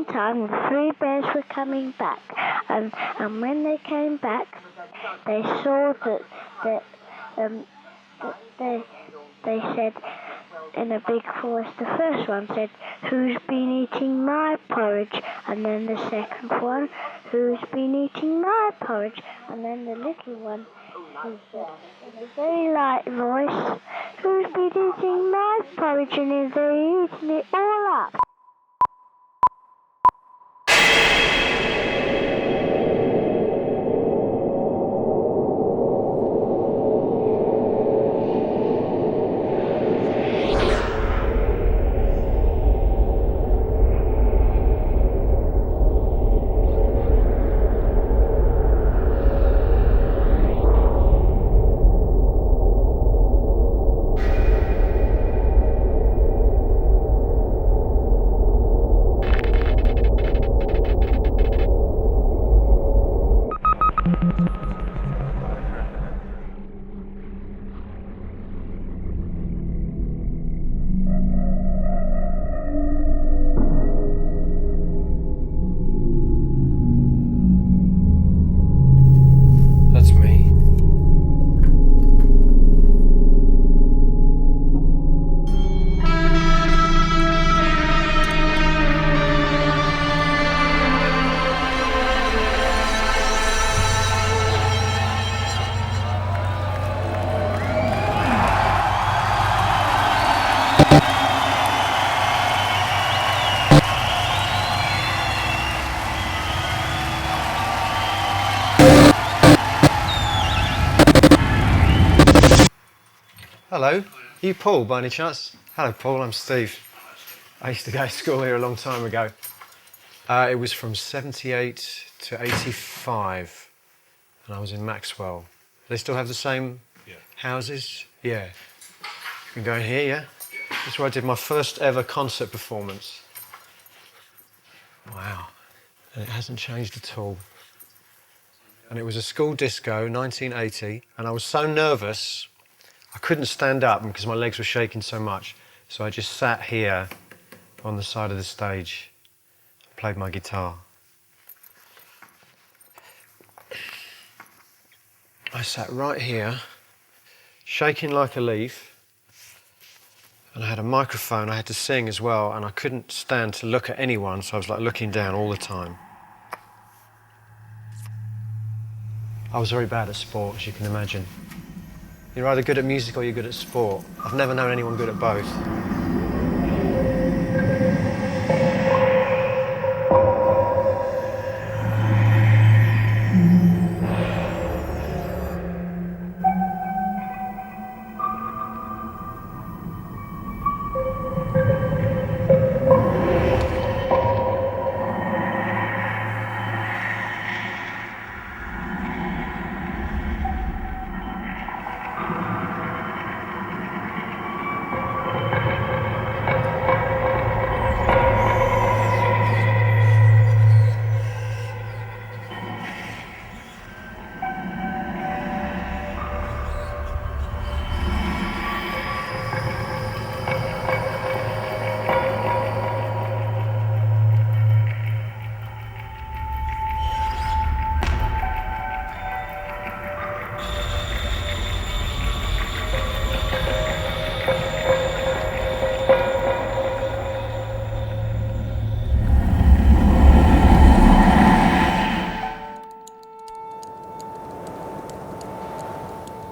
same time, the three bears were coming back, and when they came back, they saw that they said in a big forest. The first one said, "Who's been eating my porridge?" And then the second one, "Who's been eating my porridge?" And then the little one, who said in a very light voice, "Who's been eating my porridge?" And they're eating it all up. Hello, are you Paul by any chance? Hello Paul, I'm Steve. I used to go to school here a long time ago. It was from 78 to 85 and I was in Maxwell. They still have the same houses? Yeah. You can go in here, yeah? This is where I did my first ever concert performance. Wow. And it hasn't changed at all. And it was a school disco, 1980, and I was so nervous I couldn't stand up because my legs were shaking so much, so I just sat here on the side of the stage and played my guitar. I sat right here, shaking like a leaf, and I had a microphone. I had to sing as well, and I couldn't stand to look at anyone, so I was like looking down all the time. I was very bad at sport, as you can imagine. You're either good at music or you're good at sport. I've never known anyone good at both.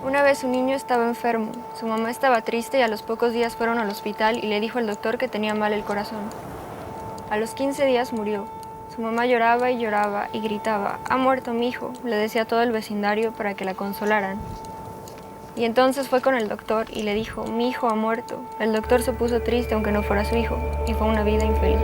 Una vez un niño estaba enfermo, su mamá estaba triste y a los pocos días fueron al hospital y le dijo al doctor que tenía mal el corazón. A los 15 días murió. Su mamá lloraba y gritaba, "Ha muerto mi hijo", le decía a todo el vecindario para que la consolaran. Y entonces fue con el doctor y le dijo, "Mi hijo ha muerto". El doctor se puso triste aunque no fuera su hijo, y fue una vida infeliz.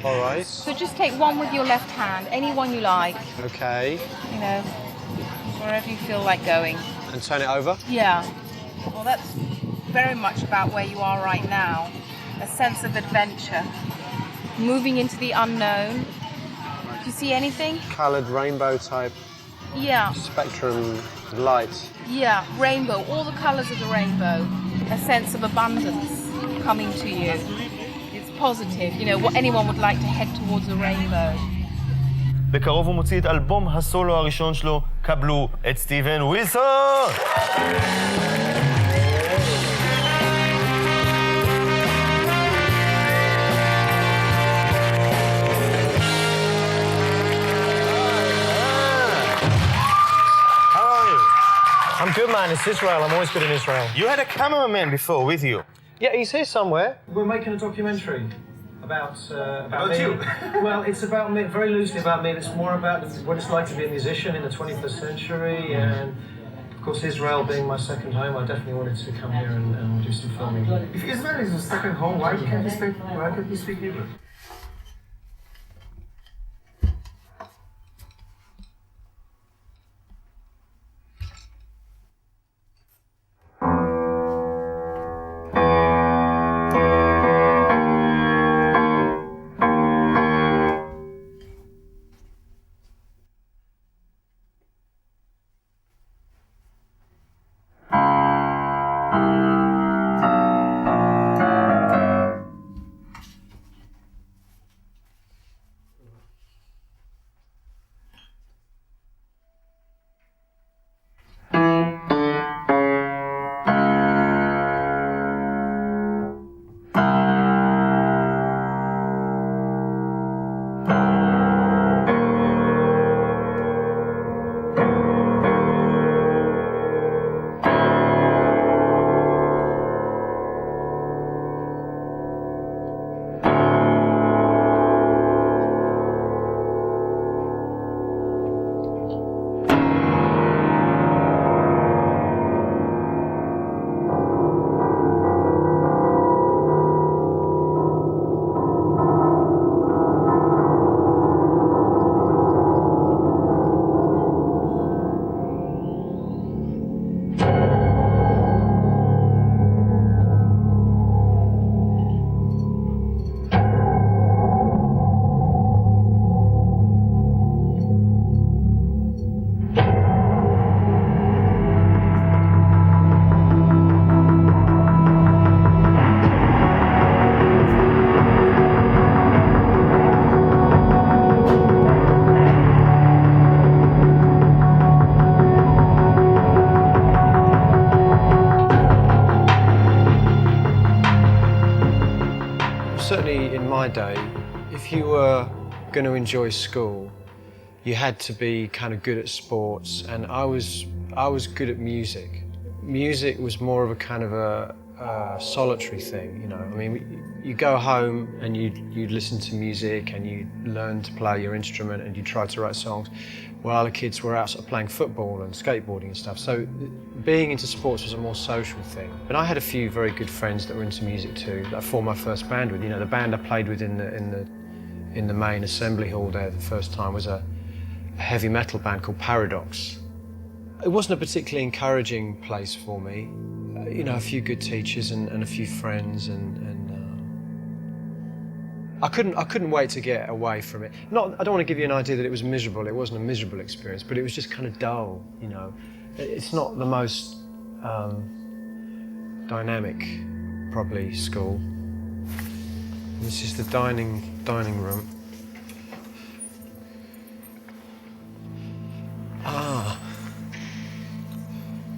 All right. So just take one with your left hand, any one you like. Okay. You know, wherever you feel like going. And turn it over? Yeah. Well, that's very much about where you are right now. A sense of adventure. Moving into the unknown. Do you see anything? Coloured rainbow type Yeah. spectrum light. Yeah, rainbow, all the colours of the rainbow. A sense of abundance coming to you. It's positive, you know, what anyone would like to head towards a rainbow. בקרוב הוא מוציא את אלבום הסולו הראשון שלו, קבלו את סטיבן ווילסון! I'm good, man. It's Israel. I'm always good in Israel. You had a cameraman before with you. Yeah, he's here somewhere. We're making a documentary about me. you. Well, it's about me, very loosely about me. It's more about what it's like to be a musician in the 21st century, and of course Israel being my second home, I definitely wanted to come here and do some filming. If Israel is your second home, why can't you speak Hebrew? Certainly in my day, if you were going to enjoy school, you had to be kind of good at sports, and I was good at music. Music was more of a kind of a solitary thing, you know. I mean, you go home and you'd listen to music and you'd learn to play your instrument and you'd try to write songs, while other kids were out sort of playing football and skateboarding and stuff. So being into sports was a more social thing. And I had a few very good friends that were into music too, that I formed my first band with. You know, the band I played with in the main assembly hall there the first time was a heavy metal band called Paradox. It wasn't a particularly encouraging place for me. You know, a few good teachers and a few friends, and I couldn't wait to get away from it. I don't want to give you an idea that it was miserable. It wasn't a miserable experience, but it was just kind of dull. You know, it's not the most dynamic, probably, school. This is the dining room. Ah,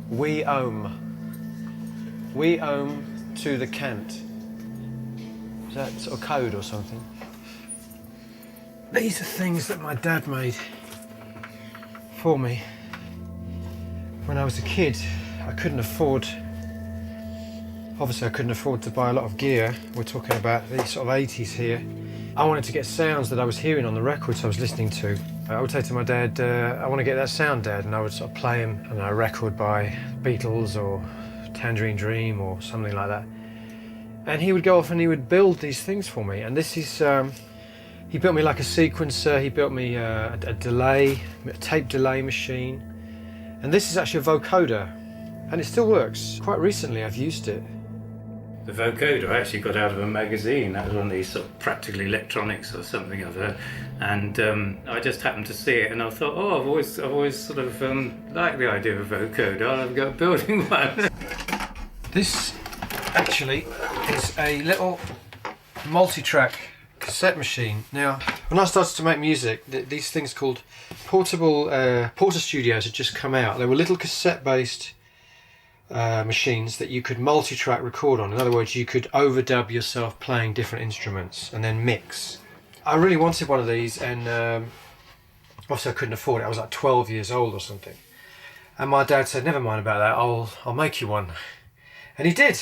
we own to the cant. Is that sort of code or something? These are things that my dad made for me. When I was a kid, I couldn't afford to buy a lot of gear. We're talking about the sort of 80s here. I wanted to get sounds that I was hearing on the records I was listening to. I would say to my dad, I want to get that sound, Dad, and I would sort of play him a record by Beatles or Tangerine Dream or something like that. And he would go off and he would build these things for me. And this is, he built me like a sequencer, he built me a delay, a tape delay machine. And this is actually a vocoder, and it still works. Quite recently I've used it. The vocoder I actually got out of a magazine. That was one of these sort of practical electronics or something of it. And I just happened to see it, and I thought, oh, I've always sort of liked the idea of a vocoder. I've got building one. This actually is a little multi-track cassette machine. Now, when I started to make music, these things called Porter Studios had just come out. They were little cassette-based machines that you could multi-track record on. In other words, you could overdub yourself playing different instruments and then mix. I really wanted one of these, and obviously I couldn't afford it. I was like 12 years old or something. And my dad said, never mind about that, I'll make you one. And he did.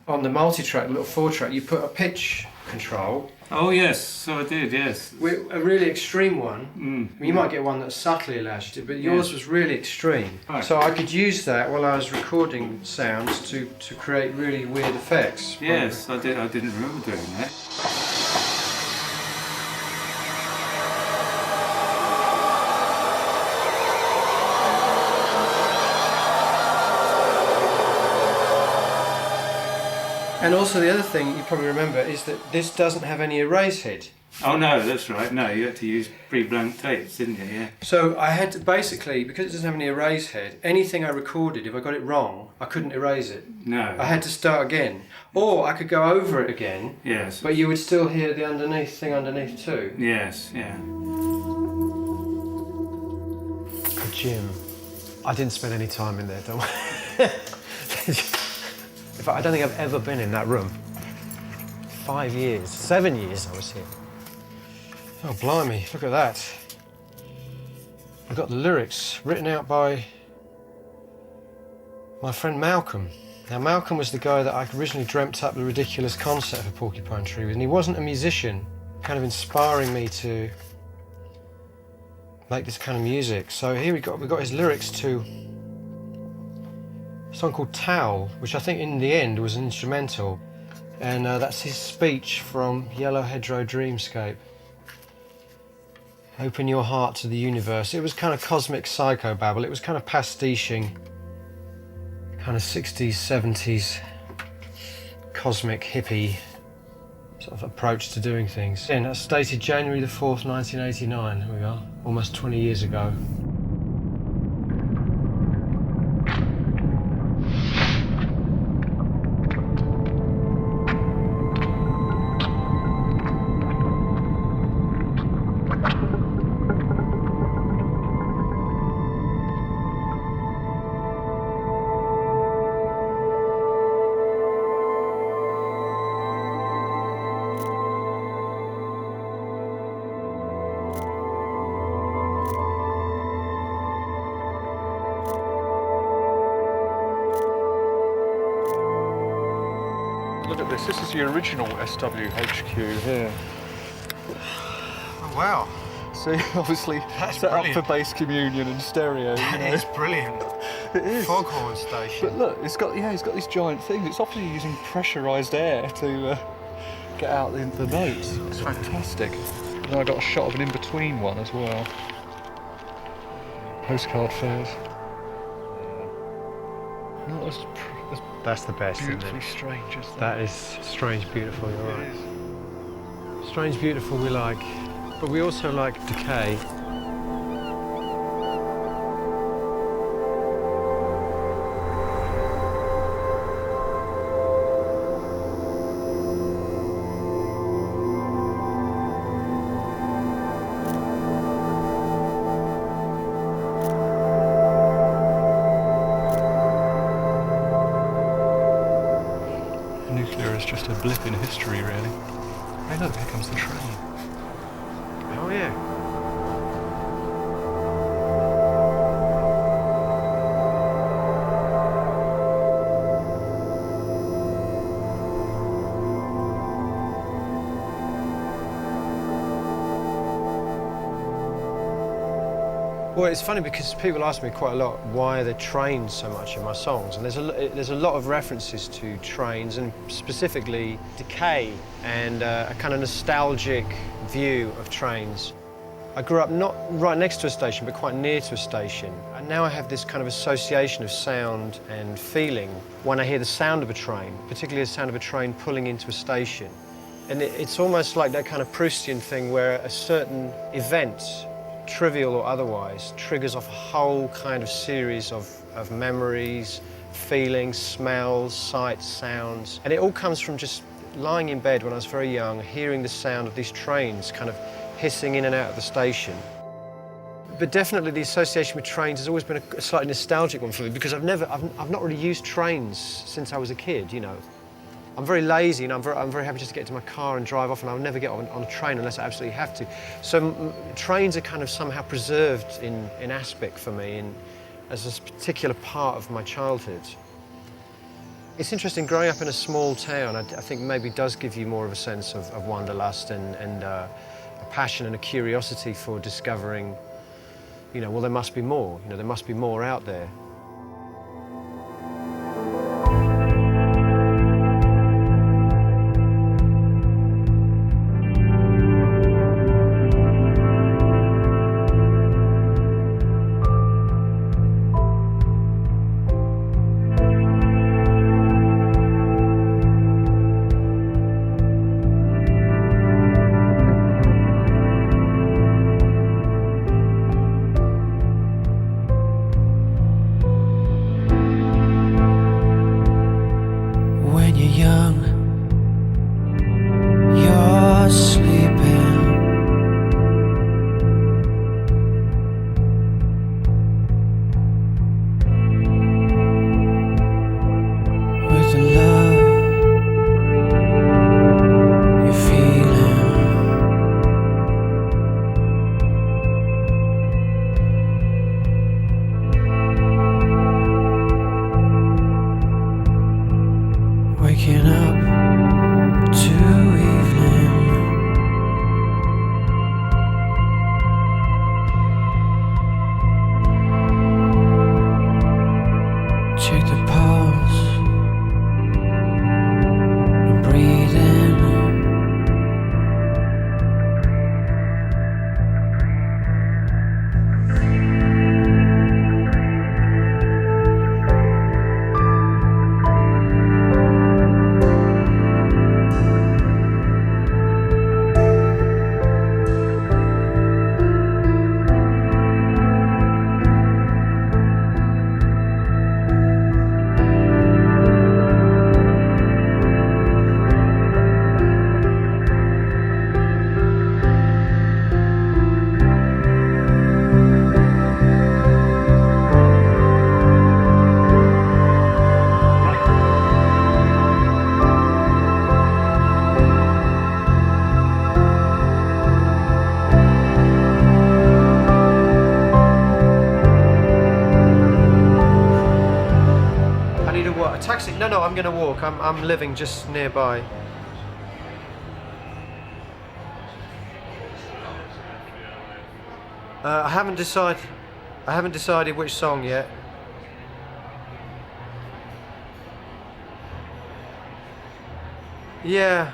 On the multi-track, little 4-track, you put a pitch control. Oh yes, so I did, yes. A really extreme one. I mean, you might get one that subtly allows you to, but yours was really extreme. Right. So I could use that while I was recording sounds to create really weird effects. Yes, I did. I didn't remember doing that. And also the other thing you probably remember is that this doesn't have any erase head. Oh no, that's right. No, you had to use pre-blank tapes, didn't you? Yeah. So I had to basically, because it doesn't have any erase head, anything I recorded, if I got it wrong, I couldn't erase it. No. I had to start again. Or I could go over it again, Yes. but you would still hear the thing underneath too. Yes. Yeah. The gym. I didn't spend any time in there, don't I? In fact, I don't think I've ever been in that room. 5 years, 7 years I was here. Oh, blimey, look at that. I've got the lyrics written out by my friend Malcolm. Now, Malcolm was the guy that I originally dreamt up the ridiculous concept for Porcupine Tree with, and he wasn't a musician, kind of inspiring me to make this kind of music. So here we got his lyrics to a song called Towel, which I think in the end was an instrumental, and that's his speech from Yellow Hedgerow Dreamscape. Open your heart to the universe. It was kind of cosmic psychobabble. It was kind of pastiching, kind of 60s, 70s, cosmic hippie sort of approach to doing things. And that's dated January the 4th, 1989. Here we are, almost 20 years ago. Look at this. This is the original SWHQ here. Oh, wow. See, obviously That's set brilliant. up for bass communion and stereo. That is brilliant. It is. Foghorn station. But look, it's got these giant things. It's obviously using pressurised air to get out the notes. It's fantastic. And then I got a shot of an in-between one as well. Postcard fairs. No, That's the best, isn't beautifully it? strange, isn't it? That is strange, beautiful, you're right. Strange, beautiful we like, but we also like decay. Nuclear is just a blip in history, really. Hey look, here comes the train. Oh yeah. Well, it's funny because people ask me quite a lot why are there trains so much in my songs, and there's a lot of references to trains and specifically decay and a kind of nostalgic view of trains. I grew up not right next to a station, but quite near to a station, and now I have this kind of association of sound and feeling when I hear the sound of a train, particularly the sound of a train pulling into a station. And it's almost like that kind of Proustian thing where a certain event, trivial or otherwise, triggers off a whole kind of series of memories, feelings, smells, sights, sounds. And it all comes from just lying in bed when I was very young, hearing the sound of these trains kind of hissing in and out of the station. But definitely the association with trains has always been a slightly nostalgic one for me because I've not really used trains since I was a kid, you know. I'm very lazy and I'm very happy just to get into my car and drive off, and I'll never get on a train unless I absolutely have to. So trains are kind of somehow preserved in aspect for me and as a particular part of my childhood. It's interesting, growing up in a small town, I think maybe does give you more of a sense of wanderlust and a passion and a curiosity for discovering, you know, well, there must be more, you know, there must be more out there. Taxi? No, I'm going to walk. I'm living just nearby. I haven't decided which song yet. Yeah,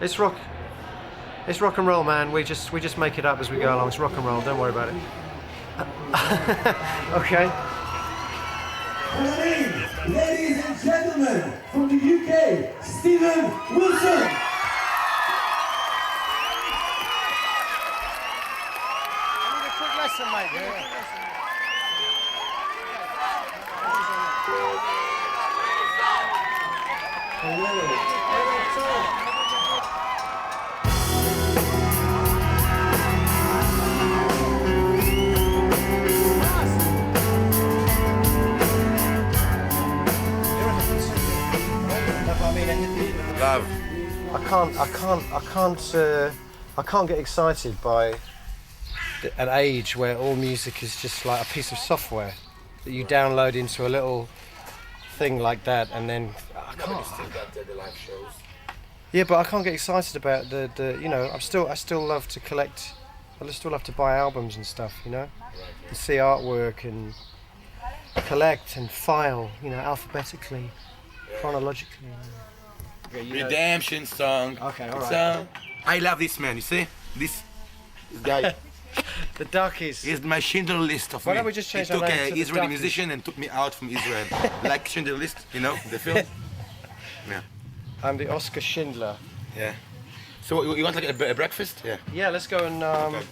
it's rock and roll, man. We just make it up as we go along. It's rock and roll. Don't worry about it. Okay. Ladies and gentlemen, from the UK, Stephen Wilson. I need a quick lesson, mate. Love. I can't get excited by an age where all music is just like a piece of software that you download into a little thing like that, and then I can't. Yeah, but I can't get excited about the you know. I still love to collect But I still have to buy albums and stuff, you know, and see artwork and collect and file, you know, alphabetically, chronologically. Redemption song. Okay, all right. So, I love this man. You see, this guy. The Duckies. He's my Schindler List of Why me. don't we just change he our took name to an the Israeli Duckies? musician and took me out from Israel, like Schindler List, you know, the film. Yeah. I'm the Oscar Schindler. Yeah. So you want like a breakfast? Yeah. Yeah, let's go and. Okay.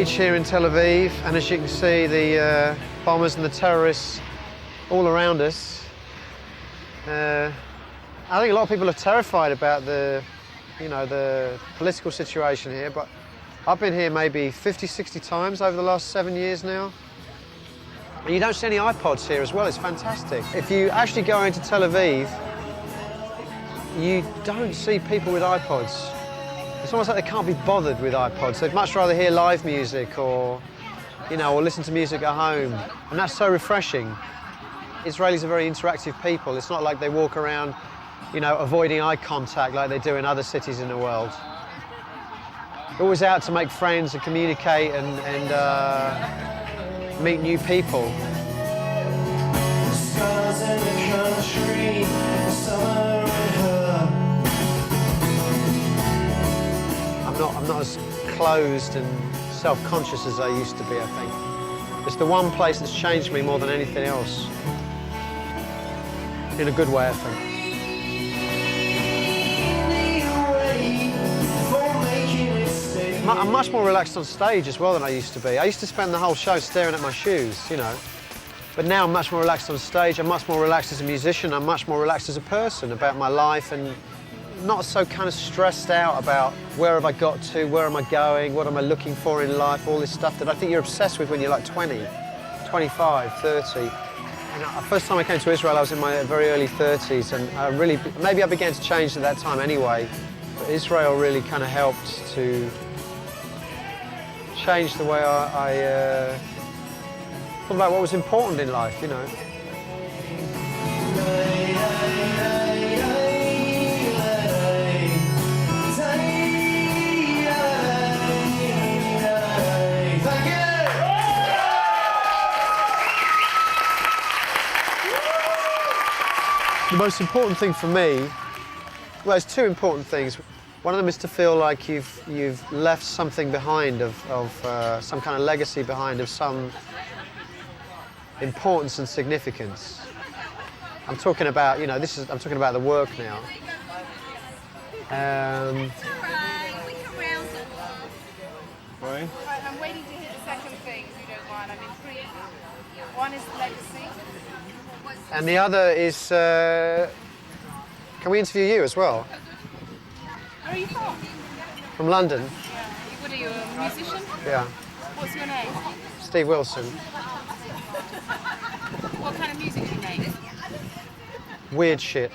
Here in Tel Aviv, and as you can see, the bombers and the terrorists all around us. I think a lot of people are terrified about the political situation here, but I've been here maybe 50, 60 times over the last 7 years now. And you don't see any iPods here as well, it's fantastic. If you actually go into Tel Aviv, you don't see people with iPods. It's almost like they can't be bothered with iPods. They'd much rather hear live music or listen to music at home. And that's so refreshing. Israelis are very interactive people. It's not like they walk around, avoiding eye contact like they do in other cities in the world. They're always out to make friends and communicate and meet new people. Stars in the country, summer in her. I'm not as closed and self-conscious as I used to be, I think. It's the one place that's changed me more than anything else. In a good way, I think. I'm much more relaxed on stage as well than I used to be. I used to spend the whole show staring at my shoes, But now I'm much more relaxed on stage. I'm much more relaxed as a musician. I'm much more relaxed as a person about my life and not so kind of stressed out about where have I got to, where am I going, what am I looking for in life, all this stuff that I think you're obsessed with when you're like 20, 25, 30. The first time I came to Israel, I was in my very early 30s, and maybe I began to change at that time anyway, but Israel really kind of helped to change the way I thought about what was important in life, The most important thing for me, well, there's two important things. One of them is to feel like you've left something behind of some kind of legacy behind of some importance and significance. I'm talking about, I'm talking about the work now. Right, I'm waiting to hear the second thing, if you don't mind. I'm intrigued. One is legacy. And the other is, can we interview you as well? Where are you from? From London. Yeah. What are you, a musician? Yeah. What's your name? Steve Wilson. What kind of music do you make? Weird shit.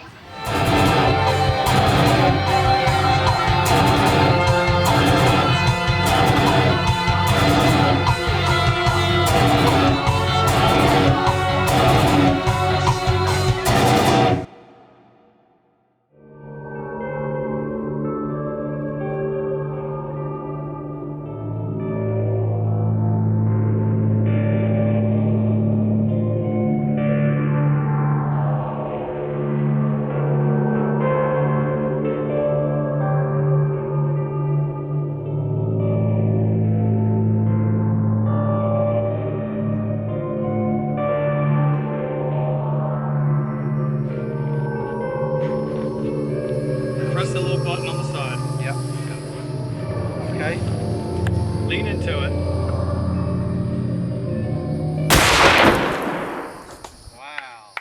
Press the little button on the side. Yep. Okay. Lean into it. Wow.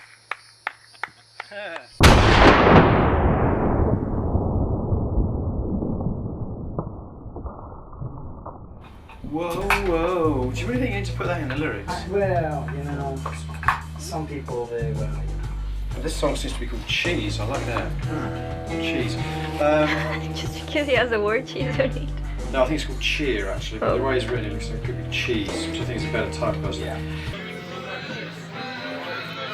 Whoa, whoa. Do you really think you need to put that in the lyrics? Well, you know, some people, they, This song seems to be called Cheese. I like that. Cheese. Just because he has the word cheese on it. No, I think it's called Cheer, actually. But the way it's written, it looks like it could be Cheese, which I think is a better type person. Yeah.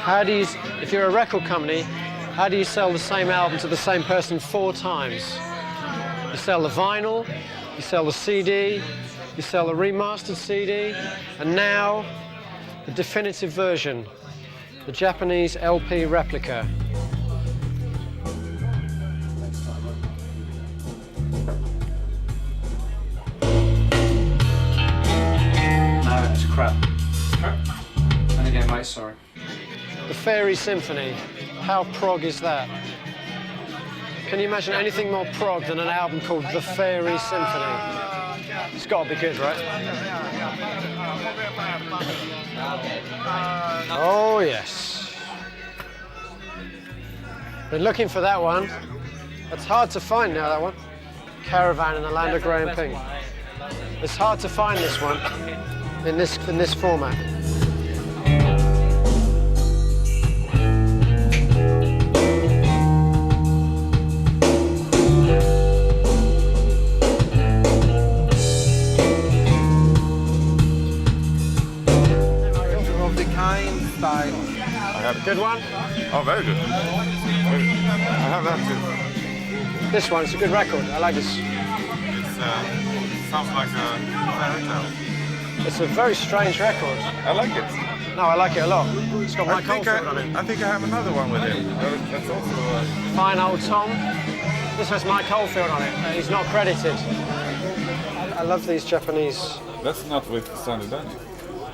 How do you, if you're a record company, how do you sell the same album to the same person 4 times? You sell the vinyl, you sell the CD, you sell the remastered CD, and now the definitive version, the Japanese LP replica. No, it's crap. And again, mate, sorry. The Fairy Symphony. How prog is that? Can you imagine anything more prog than an album called The Fairy Symphony? It's got to be good, right? Oh, yes. Been looking for that one. It's hard to find now, that one. Caravan in the Land of Grey and Pink. It's hard to find this one in this format. Good one? Oh, very good. I have that too. This one, it's a good record. I like this. It sounds like a fairy tale. It's a very strange record. I like it. No, I like it a lot. It's got Mike Oldfield on it. I think I have another one with him. That's also Fine Old Tom. This has Mike Oldfield on it. He's not credited. I love these Japanese. That's not with Sunny Danny.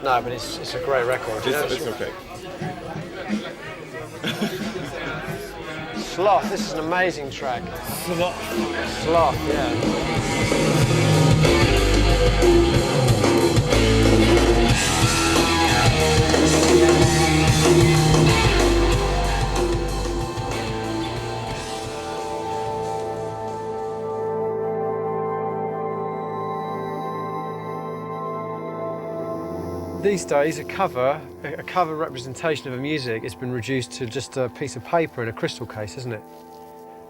No, but it's a great record. It's okay. Sloth, this is an amazing track. Sloth, yeah. These days, a cover representation of a music has been reduced to just a piece of paper in a crystal case, isn't it?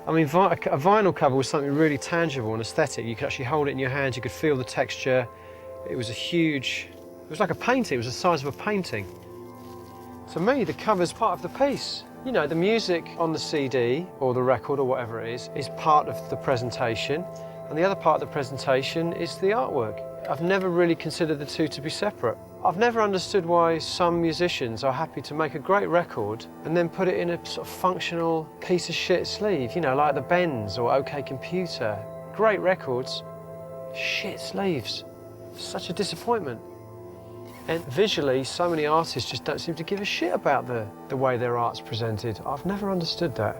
I mean, a vinyl cover was something really tangible and aesthetic. You could actually hold it in your hands, you could feel the texture. It was like a painting, it was the size of a painting. To me, the cover's part of the piece. You know, the music on the CD or the record or whatever it is part of the presentation, and the other part of the presentation is the artwork. I've never really considered the two to be separate. I've never understood why some musicians are happy to make a great record and then put it in a sort of functional piece of shit sleeve, you know, like the Bends or OK Computer. Great records, shit sleeves. Such a disappointment. And visually, so many artists just don't seem to give a shit about the way their art's presented. I've never understood that.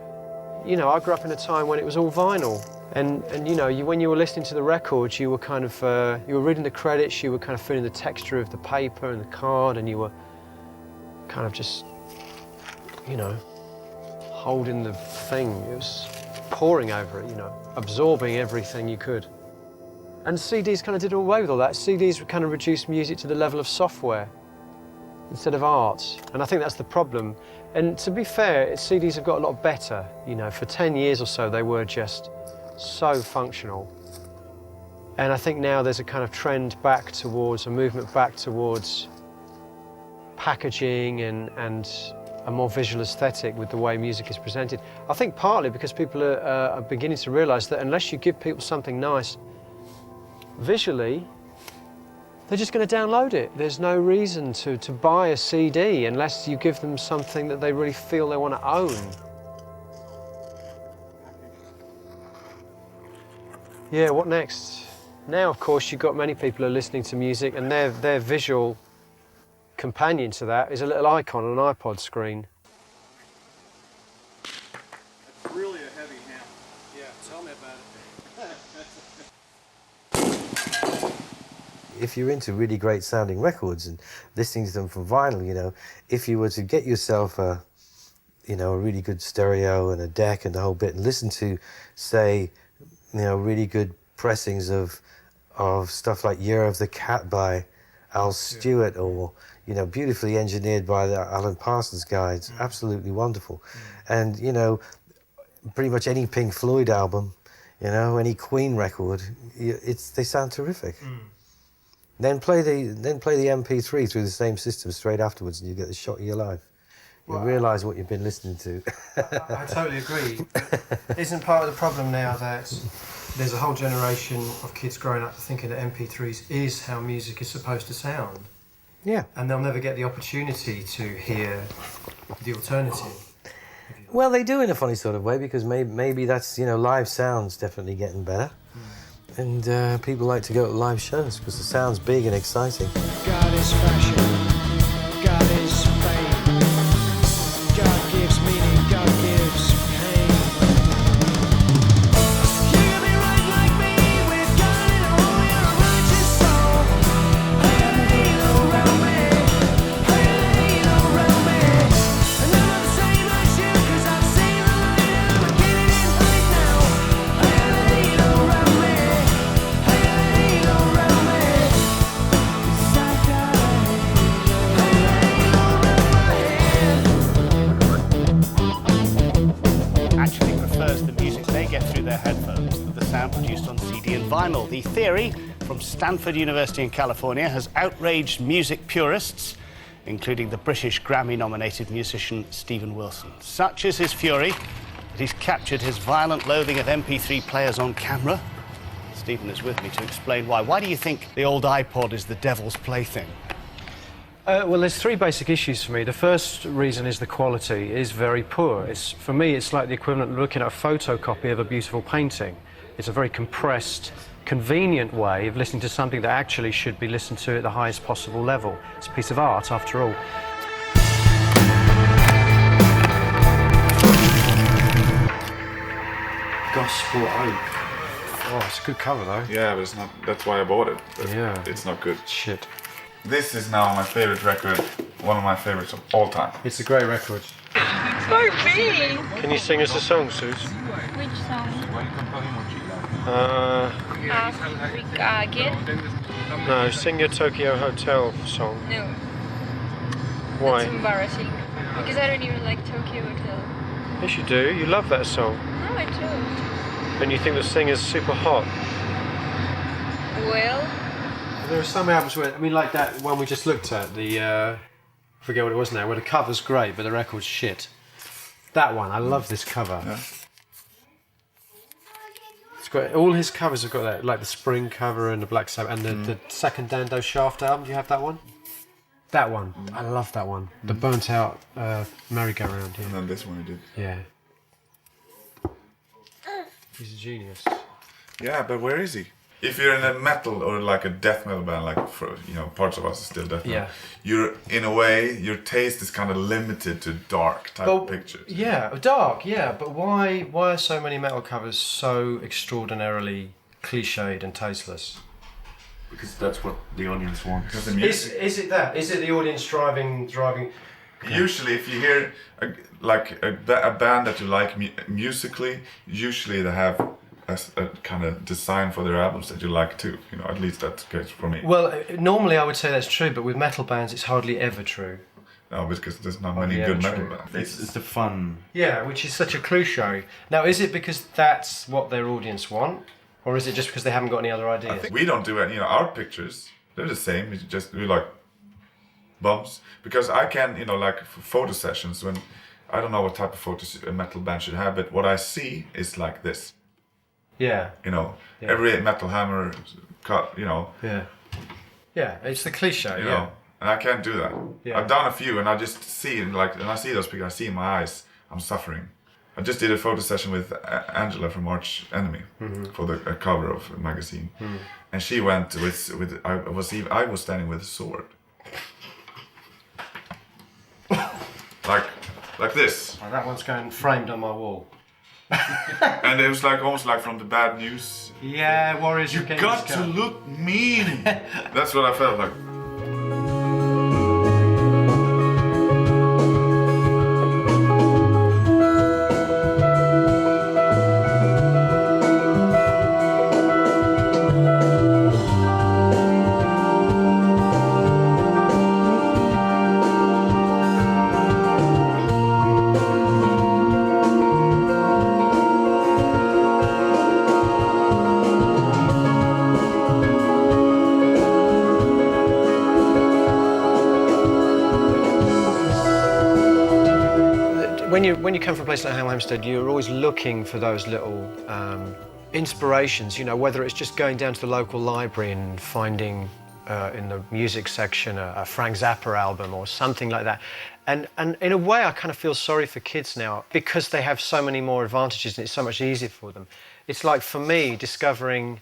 You know, I grew up in a time when it was all vinyl. And you know, when you were listening to the records, you were kind of, you were reading the credits, you were kind of feeling the texture of the paper and the card, and you were kind of just, you know, holding the thing. It was pouring over it, you know, absorbing everything you could. And CDs kind of did away with all that. CDs would kind of reduce music to the level of software instead of art. And I think that's the problem. And to be fair, CDs have got a lot better. You know, for 10 years or so, they were just so functional. And I think now there's a kind of trend back towards, a movement back towards packaging and a more visual aesthetic with the way music is presented. I think partly because people are beginning to realise that unless you give people something nice visually, they're just going to download it. There's no reason to buy a CD unless you give them something that they really feel they want to own. Yeah, what next? Now, of course, you've got many people who are listening to music and their visual companion to that is a little icon on an iPod screen. It's really a heavy hammer. Yeah. Tell me about it. If you're into really great sounding records and listening to them from vinyl, you know, if you were to get yourself a really good stereo and a deck and the whole bit and listen to, say, really good pressings of stuff like Year of the Cat by Al Stewart, or, beautifully engineered by the Alan Parsons guy, it's absolutely wonderful. And, pretty much any Pink Floyd album, any Queen record, they sound terrific. Then play the MP3 through the same system straight afterwards, and you get the shot of your life. You realise what you've been listening to. I totally agree. Isn't part of the problem now that there's a whole generation of kids growing up thinking that MP3s is how music is supposed to sound? Yeah. And they'll never get the opportunity to hear the alternative. Well, they do in a funny sort of way, because maybe that's, live sound's definitely getting better. And people like to go to live shows because the sound's big and exciting. God is fashion, God is fame, God gives meaning, God gives pain. You can be right like me, with God in all your righteous soul. Hey, around me, hey, around me. And I'm not saying much here, cause I've seen the light and I'm getting in right now. Hey, around me. Actually prefers the music they get through their headphones to the sound produced on CD and vinyl. The theory from Stanford University in California has outraged music purists, including the British Grammy-nominated musician Stephen Wilson. Such is his fury that he's captured his violent loathing of MP3 players on camera. Stephen is with me to explain why. Why do you think the old iPod is the devil's plaything? Well, there's three basic issues for me. The first reason is the quality is very poor. For me, it's like the equivalent of looking at a photocopy of a beautiful painting. It's a very compressed, convenient way of listening to something that actually should be listened to at the highest possible level. It's a piece of art, after all. Gospel Oak. Oh, it's a good cover, though. Yeah, but it's not. That's why I bought it. Yeah. It's not good. Shit. This is now my favorite record, one of my favorites of all time. It's a great record. For me! Can you sing us a song, Suze? Which song? Again? No, sing your Tokyo Hotel song. No. Why? That's embarrassing. Because I don't even like Tokyo Hotel. Yes, you do. You love that song. No, I don't. And you think the singer's super hot. Well... There are some albums where, like that one we just looked at, I forget what it was now, where the cover's great, but the record's shit. That one, I love this cover. Yeah. It's great. All his covers have got that, like the Spring cover and the Black Sabbath, and the second Dando Shaft album. Do you have that one? That one. I love that one. The burnt out merry-go-round. Yeah. And then this one he did. Yeah. He's a genius. Yeah, but where is he? If you're in a metal or like a death metal band, like parts of us are still death metal. Yeah. You're in a way your taste is kind of limited to dark type pictures. Yeah, dark. Yeah, but why are so many metal covers so extraordinarily cliched and tasteless? Because that's what the audience wants. Is it that? Is it the audience driving? Usually, if you hear a band that you like musically, usually they have a kind of design for their albums that you like too. At least that's the case for me. Well, normally I would say that's true, but with metal bands, it's hardly ever true. No, because there's not many good metal bands. It's the fun. Yeah, which is such a cliche. Now, is it because that's what their audience want, or is it just because they haven't got any other ideas? I think we don't do any. Our pictures, they're the same. We like bumps, because I can, like for photo sessions when I don't know what type of photos a metal band should have, but what I see is like this. Yeah. Every Metal Hammer cut, Yeah. Yeah, it's the cliche, you know, and I can't do that. Yeah. I've done a few and I just see, and I see those pictures, I see in my eyes, I'm suffering. I just did a photo session with Angela from Arch Enemy for a cover of a magazine. And she went with I was standing with a sword. like this. Oh, that one's going framed on my wall. And it was like almost like from the bad news. Yeah, Warriors. You got to look mean. That's what I felt like. When you come from a place like Hampstead, you're always looking for those little inspirations, you know, whether it's just going down to the local library and finding in the music section a Frank Zappa album or something like that. And in a way, I kind of feel sorry for kids now because they have so many more advantages and it's so much easier for them. It's like, for me, discovering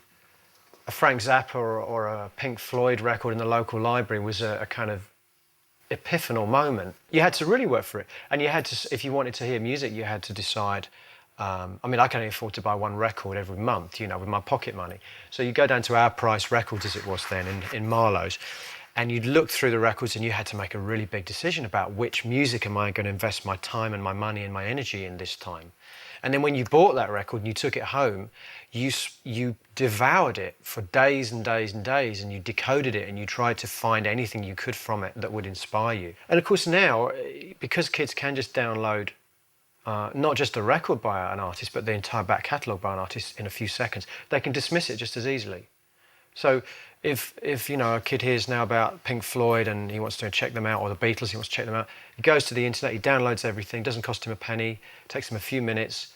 a Frank Zappa or a Pink Floyd record in the local library was a kind of epiphanal moment. You had to really work for it, and you had to, if you wanted to hear music, you had to decide. I mean, I can only afford to buy one record every month, you know, with my pocket money. So you go down to Our Price Records, as it was then, in Marlowe's, and you'd look through the records and you had to make a really big decision about which music am I going to invest my time and my money and my energy in this time. And then when you bought that record and you took it home, you devoured it for days and days and days, and you decoded it and you tried to find anything you could from it that would inspire you. And of course now, because kids can just download not just a record by an artist, but the entire back catalogue by an artist in a few seconds, they can dismiss it just as easily. So if you know, a kid hears now about Pink Floyd and he wants to check them out, or the Beatles, he wants to check them out, he goes to the internet, he downloads everything, doesn't cost him a penny, takes him a few minutes,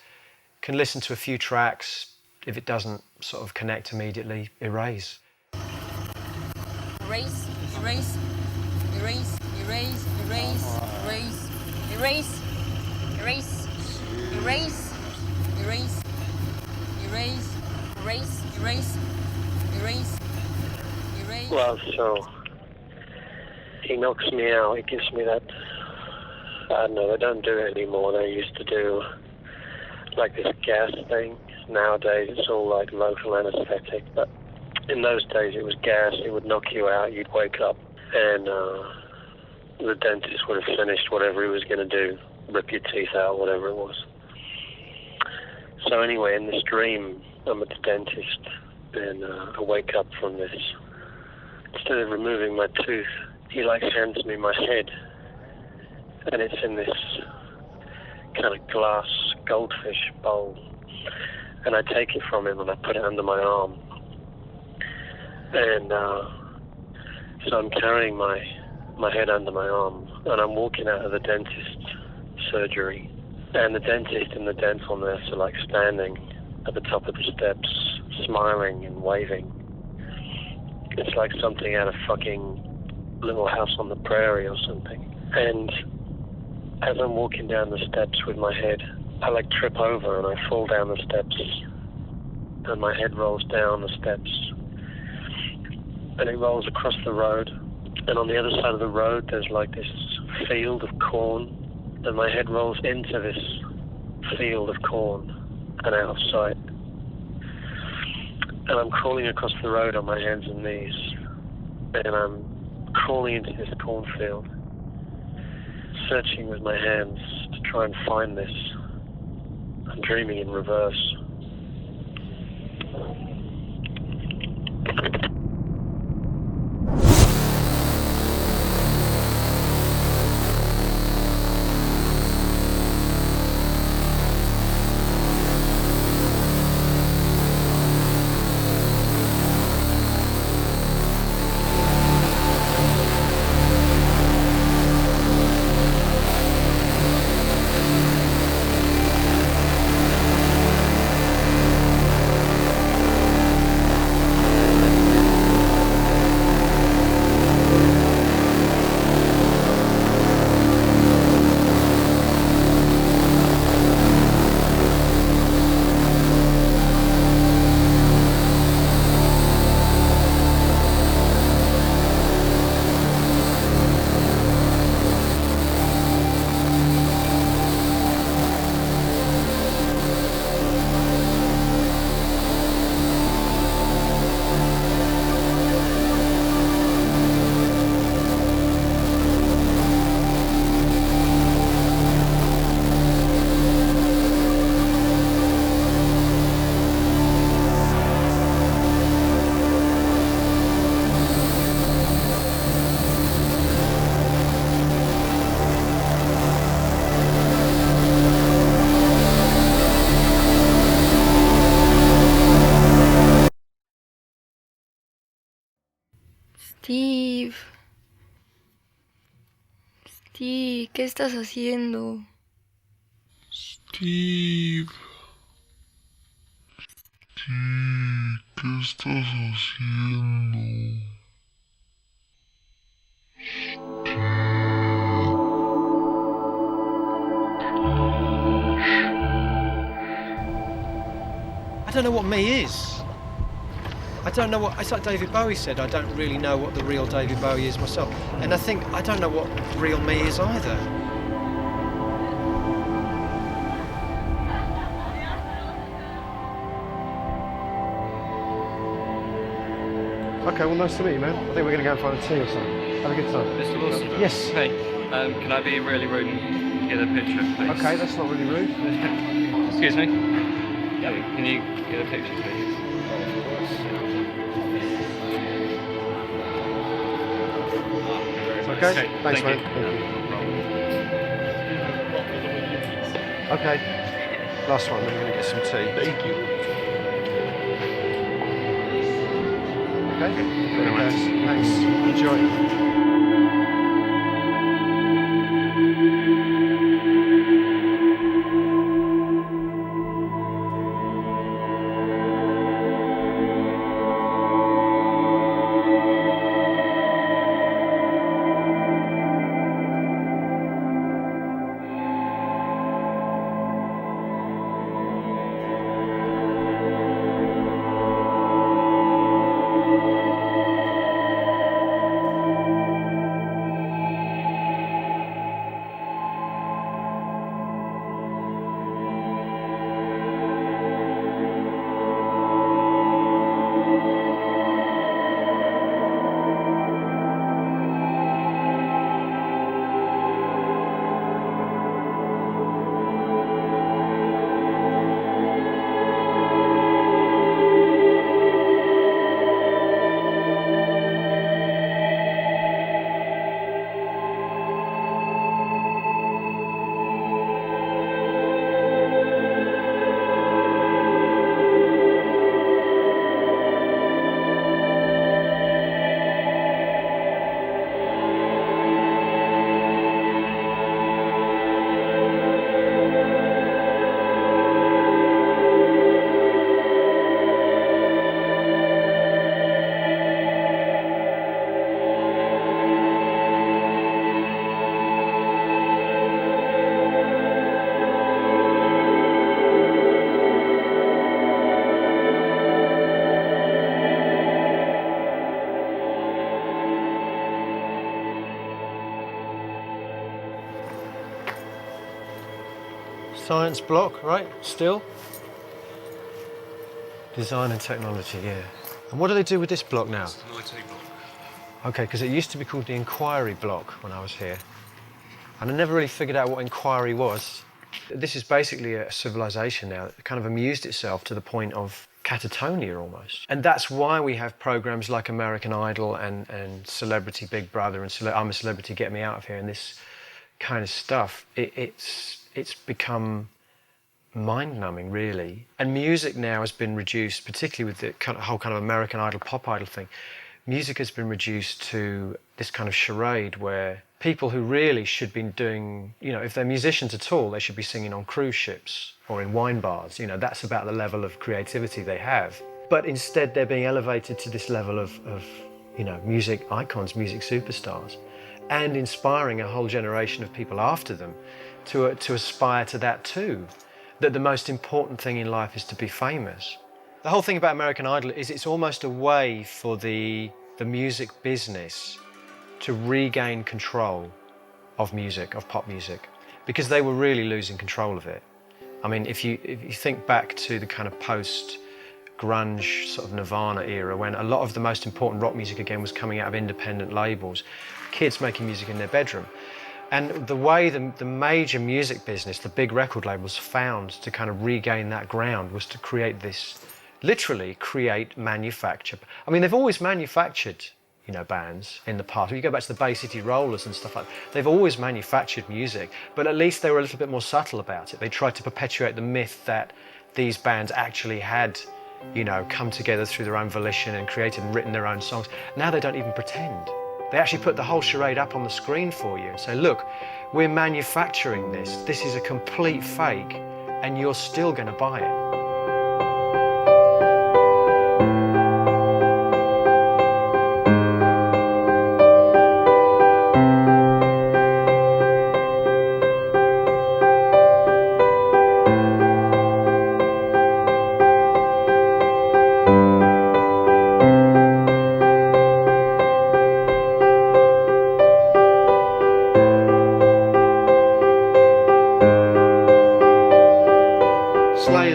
can listen to a few tracks. If it doesn't sort of connect immediately, erase. Erase, erase, erase, erase, erase, erase, erase, erase, erase, erase, erase, erase, erase, erase, erase. Well, so he knocks me out. He gives me that. I don't know. They don't do it anymore. They used to do like this gas thing. Nowadays it's all like local anesthetic, but in those days it was gas. It would knock you out. You'd wake up, and the dentist would have finished whatever he was going to do, rip your teeth out, whatever it was. So anyway, in this dream, I'm at the dentist, and I wake up from this. Instead of removing my tooth, he like hands me my head, and it's in this kind of glass goldfish bowl. And I take it from him and I put it under my arm. And so I'm carrying my head under my arm, and I'm walking out of the dentist's surgery. And the dentist and the dental nurse are like standing at the top of the steps, smiling and waving. It's like something out of fucking Little House on the Prairie or something. And as I'm walking down the steps with my head, I like trip over and I fall down the steps, and my head rolls down the steps, and it rolls across the road, and on the other side of the road there's like this field of corn, and my head rolls into this field of corn and out of sight, and I'm crawling across the road on my hands and knees, and I'm crawling into this cornfield, searching with my hands to try and find this. I'm dreaming in reverse. Steve. Steve, ¿qué estás haciendo? Steve. Steve, ¿qué estás haciendo? I don't know what me is. I don't know what, it's like David Bowie said, I don't really know what the real David Bowie is myself. And I think, I don't know what real me is either. Okay, well, nice to meet you, man. I think we're going to go and find a tea or something. Have a good time. Mr. Wilson? Yes. Hey, can I be really rude and get a picture, please? Okay, that's not really rude. Excuse me? Yeah. Can you get a picture, please? Okay, thanks, man. Okay, last one, then we're going to get some tea. Thank you. Okay, very much. Thanks, enjoy. Science block, right? Still? Design and technology, yeah. And what do they do with this block now? It's an IT block. Okay, because it used to be called the inquiry block when I was here. And I never really figured out what inquiry was. This is basically a civilization now that kind of amused itself to the point of catatonia almost. And that's why we have programs like American Idol and Celebrity Big Brother and I'm a Celebrity, Get Me Out of Here and this kind of stuff. It's become mind-numbing, really. And music now has been reduced, particularly with the whole kind of American Idol, Pop Idol thing. Music has been reduced to this kind of charade where people who really should be doing, you know, if they're musicians at all, they should be singing on cruise ships or in wine bars. You know, that's about the level of creativity they have. But instead, they're being elevated to this level of you know, music icons, music superstars, and inspiring a whole generation of people after them to aspire to that too. That the most important thing in life is to be famous. The whole thing about American Idol is it's almost a way for the music business to regain control of music, of pop music, because they were really losing control of it. I mean, if you think back to the kind of post-grunge sort of Nirvana era, when a lot of the most important rock music again was coming out of independent labels, kids making music in their bedroom. And the way the major music business, the big record labels, found to kind of regain that ground was to create this, literally create, manufacture. I mean, they've always manufactured, you know, bands in the past. If you go back to the Bay City Rollers and stuff like that, they've always manufactured music, but at least they were a little bit more subtle about it. They tried to perpetuate the myth that these bands actually had you know, come together through their own volition and created and written their own songs. Now they don't even pretend. They actually put the whole charade up on the screen for you and say, look, we're manufacturing this. This is a complete fake, and you're still going to buy it.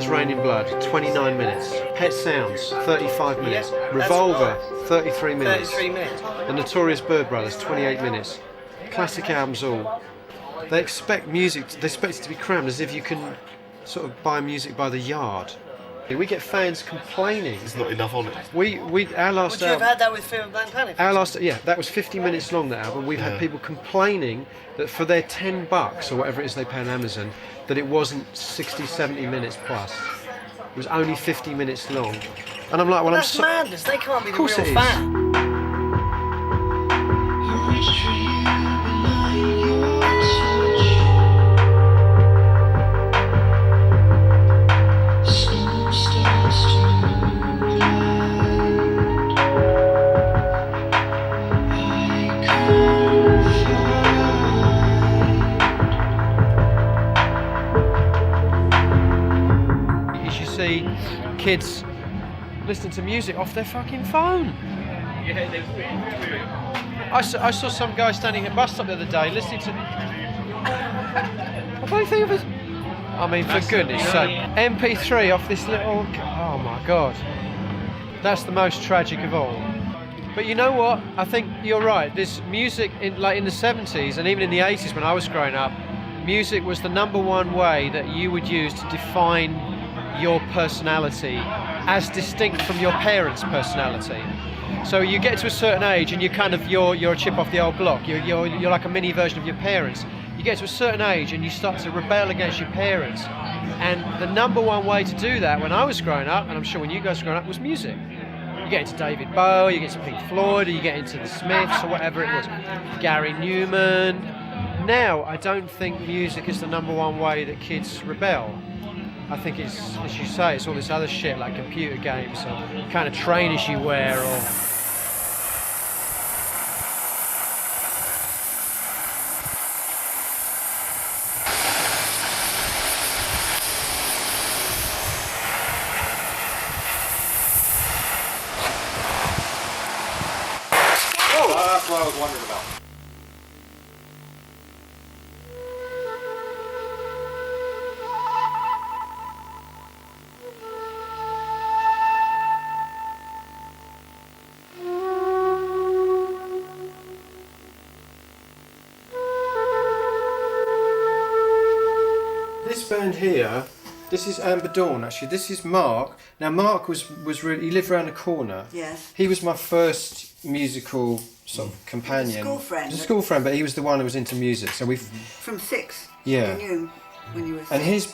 Rain in Blood, 29 minutes. Pet Sounds, 35 minutes. Revolver, 33 minutes. 33 minutes. The Notorious Bird Brothers, 28 minutes. Classic albums all. They expect music, they expect it to be crammed as if you can sort of buy music by the yard. We get fans complaining. There's not enough on it. Our last Would you have had that with Fear of Blank Planet? That was 50 minutes long, that album. We've had people complaining that for their $10 or whatever it is they pay on Amazon, that it wasn't 60, 70 minutes plus. It was only 50 minutes long. And I'm like, well, That's madness. They can't be the course real it is. fan. Kids listening to music off their fucking phone. I saw some guy standing at a bus stop the other day listening to... What do you think of it? I mean, for goodness sake. MP3 off this little... Oh my God. That's the most tragic of all. But you know what? I think you're right. This music, in the 70s and even in the 80s when I was growing up, music was the #1 way that you would use to define your personality as distinct from your parents' personality. So you get to a certain age and you're a chip off the old block. You're like a mini version of your parents. You get to a certain age and you start to rebel against your parents. And the #1 way to do that when I was growing up, and I'm sure when you guys were growing up, was music. You get into David Bowie, you get into Pink Floyd, or you get into the Smiths or whatever it was. Gary Newman. Now I don't think music is the #1 way that kids rebel. I think it's, as you say, it's all this other shit like computer games or kind of trainers you wear or... That's what I was wondering about. This band here, this is Amber Dawn actually. This is Mark. Now Mark was really, he lived around the corner. Yes. He was my first musical sort of companion. School friend. He was a school friend, but he was the one who was into music. So we've... From 6. Yeah. You knew when you were 6. And his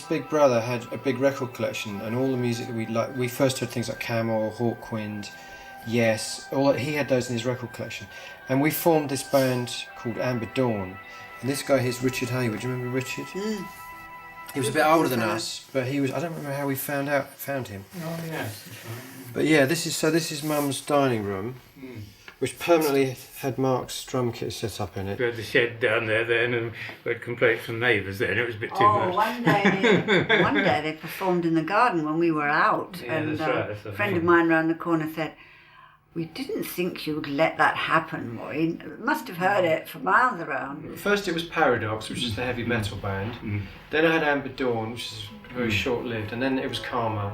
big brother had a big record collection, and all the music that we first heard things like Camel, Hawkwind, Yes, he had those in his record collection. And we formed this band called Amber Dawn. And this guy here's Richard Hayward. Do you remember Richard? Mm. He was a bit older than us, but he was. I don't remember how we found him. Oh yes. But yeah, this is Mum's dining room, which permanently had Mark's drum kit set up in it. We had the shed down there then, and we had complaints from neighbours then. It was a bit too much. One day they performed in the garden when we were out, Yeah, and that's right, a friend of mine round the corner said, "We didn't think you would let that happen, Maureen. Must have heard it for miles around." First it was Paradox, which is the heavy metal band. Then I had Amber Dawn, which is very short-lived, and then it was Karma.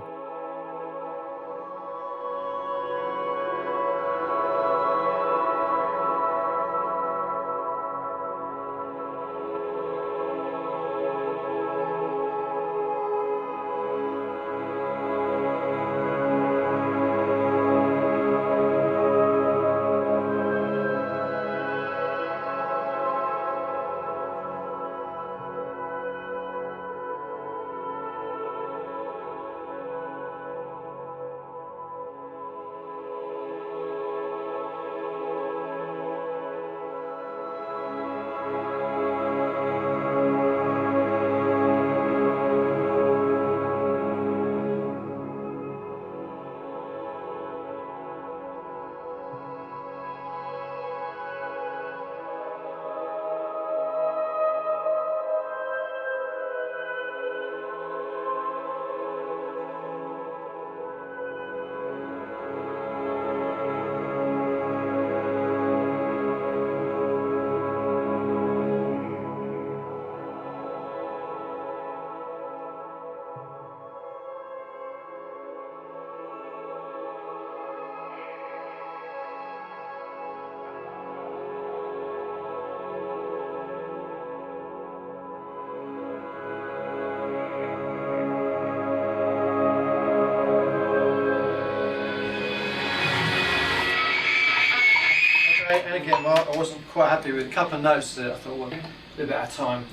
And again, well, I wasn't quite happy with a couple of notes that I thought, well, a little bit out of time.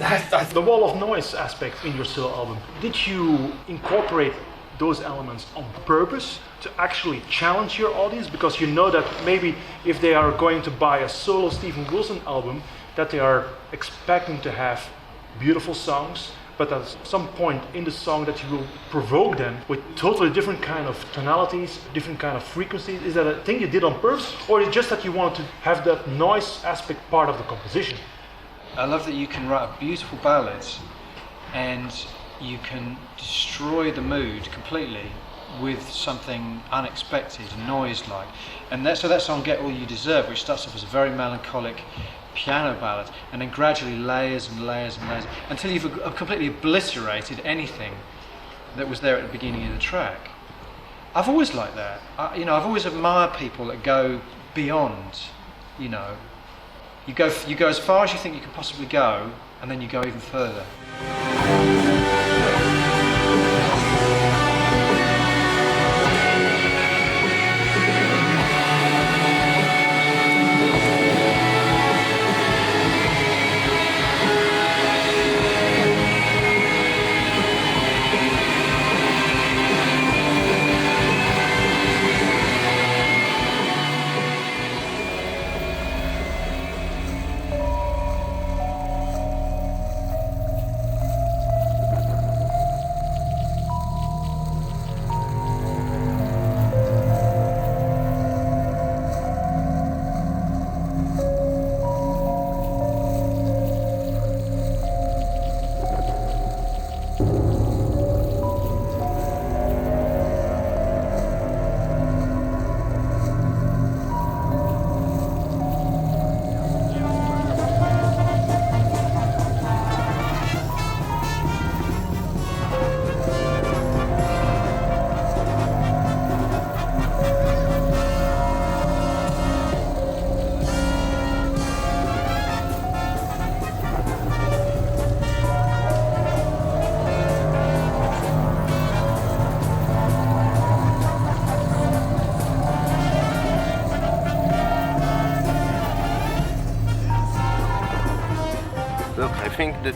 The wall of noise aspect in your solo album, did you incorporate those elements on purpose to actually challenge your audience? Because you know that maybe if they are going to buy a solo Steven Wilson album, that they are expecting to have beautiful songs, but at some point in the song that you will provoke them with totally different kind of tonalities, different kind of frequencies. Is that a thing you did on purpose, or is it just that you wanted to have that noise aspect part of the composition? I love that you can write a beautiful ballad and you can destroy the mood completely with something unexpected, noise-like. And so that song, Get All You Deserve, which starts off as a very melancholic piano ballad, and then gradually layers and layers and layers, until you've completely obliterated anything that was there at the beginning of the track. I've always liked that. I've always admired people that go beyond, you go as far as you think you can possibly go, and then you go even further. I think that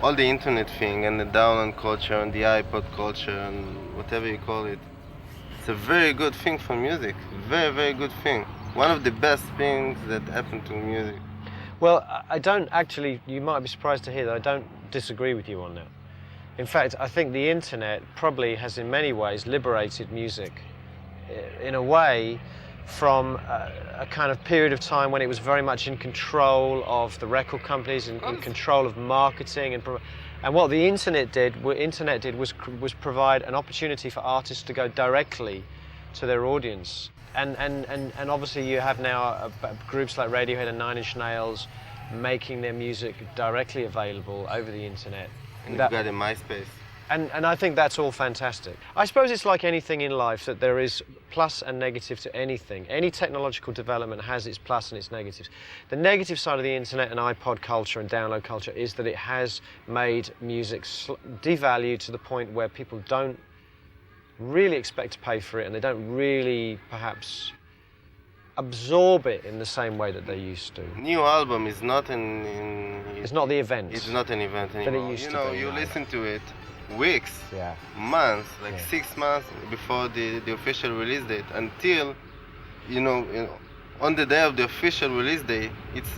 all the internet thing and the download culture and the iPod culture and whatever you call it, it's a very good thing for music. Very, very good thing. One of the best things that happened to music. Well, I don't actually, you might be surprised to hear that I don't disagree with you on that. In fact, I think the internet probably has in many ways liberated music in a way from a kind of period of time when it was very much in control of the record companies and in control of marketing, and what the internet did was provide an opportunity for artists to go directly to their audience. And obviously you have now groups like Radiohead and Nine Inch Nails making their music directly available over the internet. And you've got a MySpace. And I think that's all fantastic. I suppose it's like anything in life, that there is plus and negative to anything. Any technological development has its plus and its negatives. The negative side of the internet and iPod culture and download culture is that it has made music devalued to the point where people don't really expect to pay for it, and they don't really perhaps absorb it in the same way that they used to. New album is not it's not the event. It's not an event anymore. That it used to be, you no. listen to it weeks, months, like 6 months before the official release date, until on the day of the official release day,